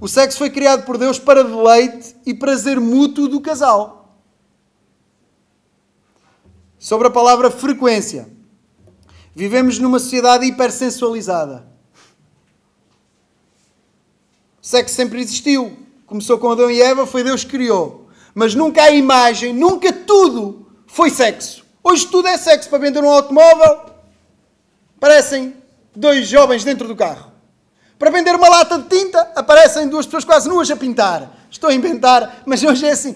O sexo foi criado por Deus para deleite e prazer mútuo do casal. Sobre a palavra frequência. Vivemos numa sociedade hipersensualizada. O sexo sempre existiu. Começou com Adão e Eva, foi Deus que criou. Mas nunca há imagem, nunca tudo foi sexo. Hoje tudo é sexo. Para vender um automóvel, aparecem 2 jovens dentro do carro. Para vender uma lata de tinta, aparecem 2 pessoas quase nuas a pintar. Estou a inventar, mas hoje é assim.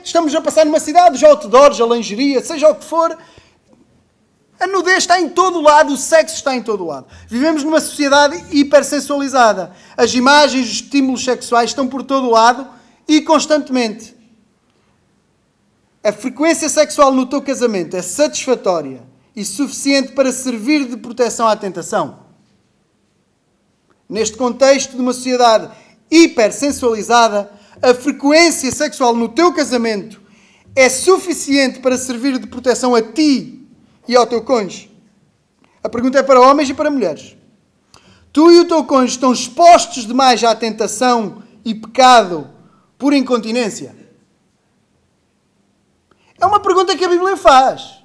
Estamos a passar numa cidade, os outdoors, a lingerie, seja o que for. A nudez está em todo o lado, o sexo está em todo o lado. Vivemos numa sociedade hipersensualizada. As imagens, os estímulos sexuais estão por todo o lado e constantemente. A frequência sexual no teu casamento é satisfatória e suficiente para servir de proteção à tentação? Neste contexto de uma sociedade hipersensualizada, a frequência sexual no teu casamento é suficiente para servir de proteção a ti e ao teu cônjuge? A pergunta é para homens e para mulheres. Tu e o teu cônjuge estão expostos demais à tentação e pecado por incontinência? É uma pergunta que a Bíblia faz.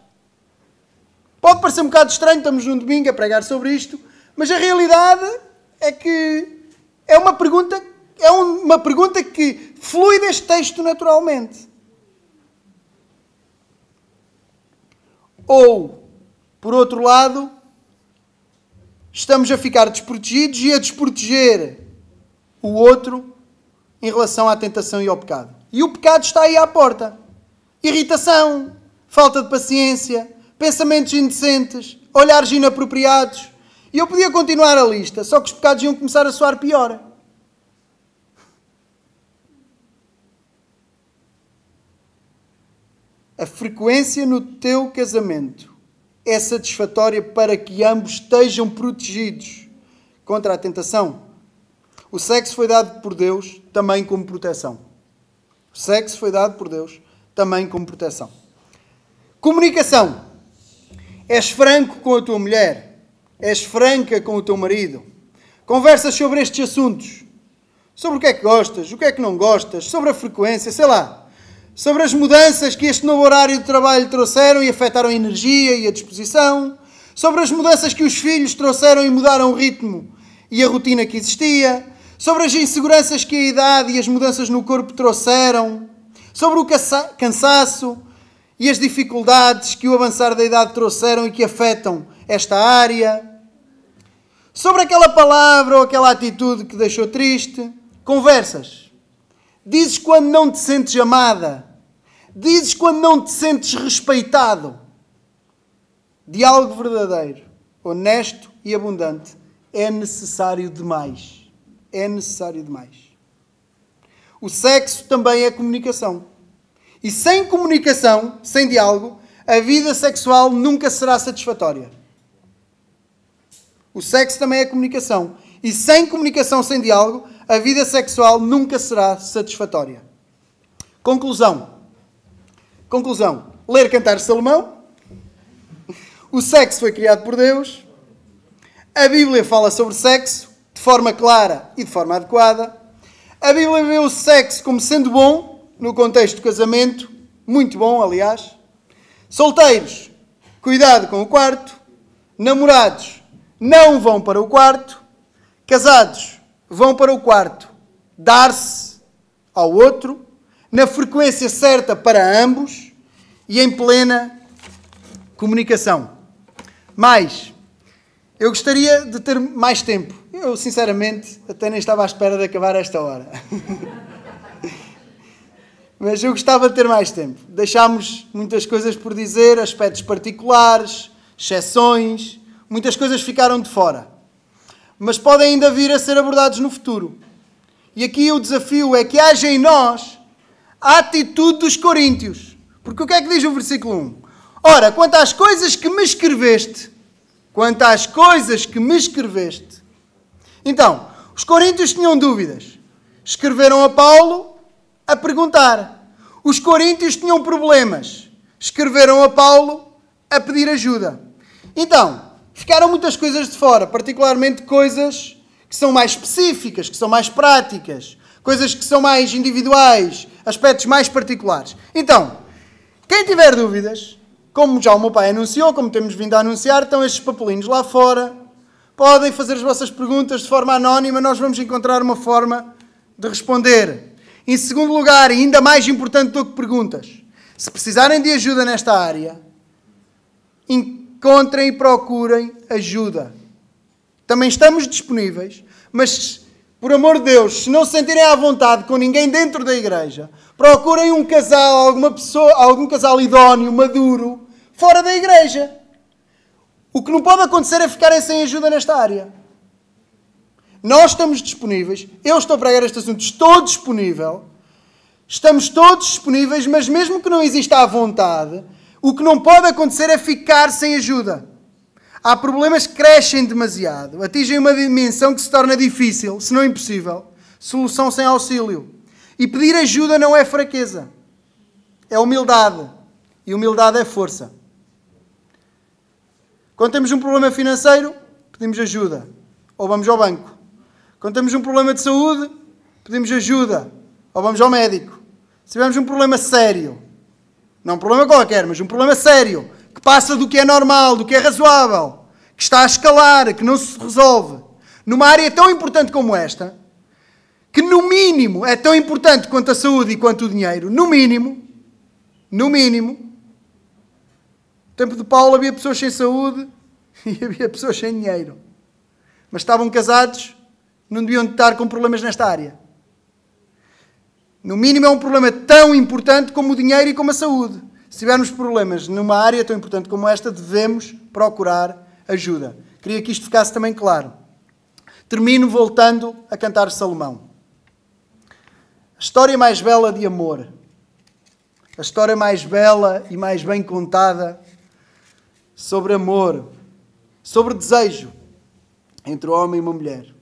Pode parecer um bocado estranho, estamos num domingo a pregar sobre isto, mas a realidade é que é uma pergunta que flui deste texto naturalmente. Ou, por outro lado, estamos a ficar desprotegidos e a desproteger o outro em relação à tentação e ao pecado. E o pecado está aí à porta. Irritação, falta de paciência, pensamentos indecentes, olhares inapropriados. E eu podia continuar a lista, só que os pecados iam começar a soar pior. A frequência no teu casamento é satisfatória para que ambos estejam protegidos contra a tentação? O sexo foi dado por Deus também como proteção. O sexo foi dado por Deus também como proteção. Comunicação. És franco com a tua mulher. És franca com o teu marido. Conversas sobre estes assuntos. Sobre o que é que gostas, o que é que não gostas, sobre a frequência, sei lá. Sobre as mudanças que este novo horário de trabalho trouxeram e afetaram a energia e a disposição. Sobre as mudanças que os filhos trouxeram e mudaram o ritmo e a rotina que existia. Sobre as inseguranças que a idade e as mudanças no corpo trouxeram. Sobre o cansaço e as dificuldades que o avançar da idade trouxeram e que afetam esta área. Sobre aquela palavra ou aquela atitude que deixou triste. Conversas. Dizes quando não te sentes amada. Dizes quando não te sentes respeitado. Diálogo verdadeiro, honesto e abundante é necessário demais. É necessário demais. O sexo também é comunicação. E sem comunicação, sem diálogo, a vida sexual nunca será satisfatória. O sexo também é comunicação. E sem comunicação, sem diálogo, a vida sexual nunca será satisfatória. Conclusão. Ler Cantares de Salomão. O sexo foi criado por Deus. A Bíblia fala sobre sexo de forma clara e de forma adequada. A Bíblia vê o sexo como sendo bom no contexto do casamento. Muito bom, aliás. Solteiros, cuidado com o quarto. Namorados, não vão para o quarto. Casados, vão para o quarto. Dar-se ao outro, na frequência certa para ambos e em plena comunicação. Mas, eu gostaria de ter mais tempo. Eu, sinceramente, até nem estava à espera de acabar esta hora. Mas eu gostava de ter mais tempo. Deixámos muitas coisas por dizer, aspectos particulares, exceções, muitas coisas ficaram de fora. Mas podem ainda vir a ser abordados no futuro. E aqui o desafio é que haja em nós a atitude dos coríntios. Porque o que é que diz o versículo 1? Ora, quanto às coisas que me escreveste. Então, os coríntios tinham dúvidas. Escreveram a Paulo a perguntar. Os coríntios tinham problemas. Escreveram a Paulo a pedir ajuda. Então, ficaram muitas coisas de fora, particularmente coisas que são mais específicas, que são mais práticas, coisas que são mais individuais, aspectos mais particulares. Então, quem tiver dúvidas, como já o meu pai anunciou, como temos vindo a anunciar, estão estes papelinhos lá fora, podem fazer as vossas perguntas de forma anónima, nós vamos encontrar uma forma de responder. Em segundo lugar, e ainda mais importante do que perguntas, se precisarem de ajuda nesta área, encontrem e procurem ajuda. Também estamos disponíveis, mas, por amor de Deus, se não se sentirem à vontade com ninguém dentro da igreja, procurem um casal, algum casal idóneo, maduro, fora da igreja. O que não pode acontecer é ficarem sem ajuda nesta área. Nós estamos disponíveis, eu estou a pregar este assunto, estou disponível, estamos todos disponíveis, mas mesmo que não exista à vontade, o que não pode acontecer é ficar sem ajuda. Há problemas que crescem demasiado, atingem uma dimensão que se torna difícil, se não impossível. Solução sem auxílio. E pedir ajuda não é fraqueza, é humildade. E humildade é força. Quando temos um problema financeiro, pedimos ajuda. Ou vamos ao banco. Quando temos um problema de saúde, pedimos ajuda. Ou vamos ao médico. Se tivermos um problema sério, não um problema qualquer, mas um problema sério, que passa do que é normal, do que é razoável, que está a escalar, que não se resolve, numa área tão importante como esta, que no mínimo é tão importante quanto a saúde e quanto o dinheiro, no mínimo, no tempo de Paulo havia pessoas sem saúde e havia pessoas sem dinheiro. Mas estavam casados, não deviam estar com problemas nesta área. No mínimo é um problema tão importante como o dinheiro e como a saúde. Se tivermos problemas numa área tão importante como esta, devemos procurar ajuda. Queria que isto ficasse também claro. Termino voltando a cantar Salomão. A história mais bela de amor, a história mais bela e mais bem contada sobre amor, sobre desejo entre um homem e uma mulher.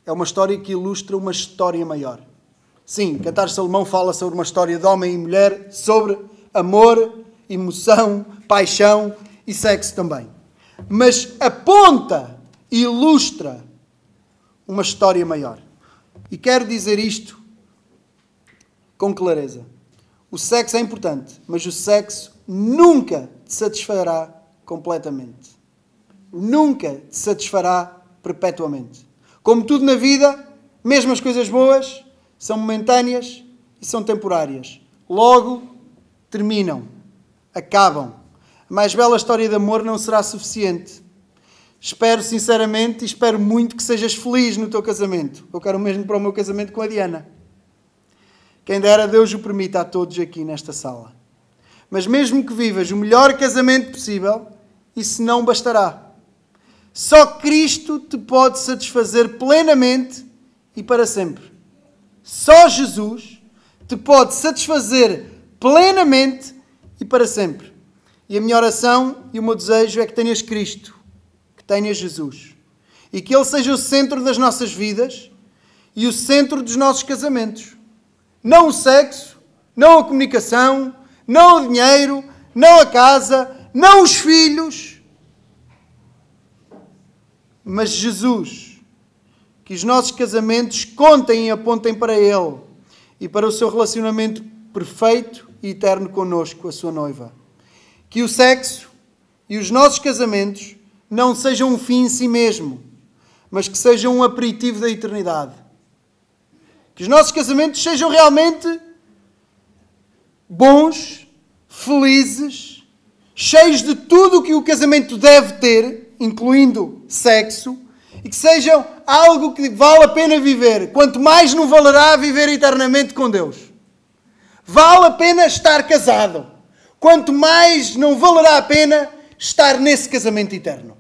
É uma história que ilustra uma história maior. Sim, Cantar Salomão fala sobre uma história de homem e mulher, sobre amor, emoção, paixão e sexo também. Mas aponta e ilustra uma história maior. E quero dizer isto com clareza. O sexo é importante, mas o sexo nunca te satisfará completamente. Nunca te satisfará perpetuamente. Como tudo na vida, mesmo as coisas boas são momentâneas e são temporárias. Logo, terminam, acabam. A mais bela história de amor não será suficiente. Espero sinceramente e espero muito que sejas feliz no teu casamento. Eu quero o mesmo para o meu casamento com a Diana. Quem dera, Deus o permita a todos aqui nesta sala. Mas mesmo que vivas o melhor casamento possível, isso não bastará. Só Cristo te pode satisfazer plenamente e para sempre. Só Jesus te pode satisfazer plenamente e para sempre. E a minha oração e o meu desejo é que tenhas Cristo, que tenhas Jesus. E que Ele seja o centro das nossas vidas e o centro dos nossos casamentos. Não o sexo, não a comunicação, não o dinheiro, não a casa, não os filhos. Mas Jesus, que os nossos casamentos contem e apontem para Ele e para o seu relacionamento perfeito e eterno connosco, a sua noiva. Que o sexo e os nossos casamentos não sejam um fim em si mesmo, mas que sejam um aperitivo da eternidade. Que os nossos casamentos sejam realmente bons, felizes, cheios de tudo o que o casamento deve ter, incluindo sexo, e que sejam algo que vale a pena viver. Quanto mais não valerá viver eternamente com Deus. Vale a pena estar casado. Quanto mais não valerá a pena estar nesse casamento eterno.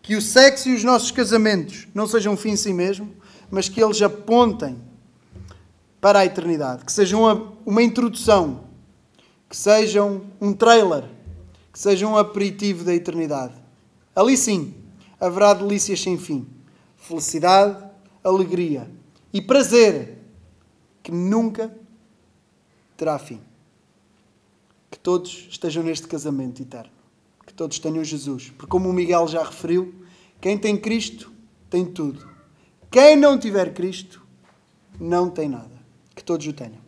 Que o sexo e os nossos casamentos não sejam um fim em si mesmo, mas que eles apontem para a eternidade. Que sejam uma introdução. Que sejam um trailer. Que sejam um aperitivo da eternidade. Ali sim, haverá delícias sem fim. Felicidade, alegria e prazer que nunca terá fim. Que todos estejam neste casamento eterno. Que todos tenham Jesus. Porque como o Miguel já referiu, quem tem Cristo tem tudo. Quem não tiver Cristo não tem nada. Que todos o tenham.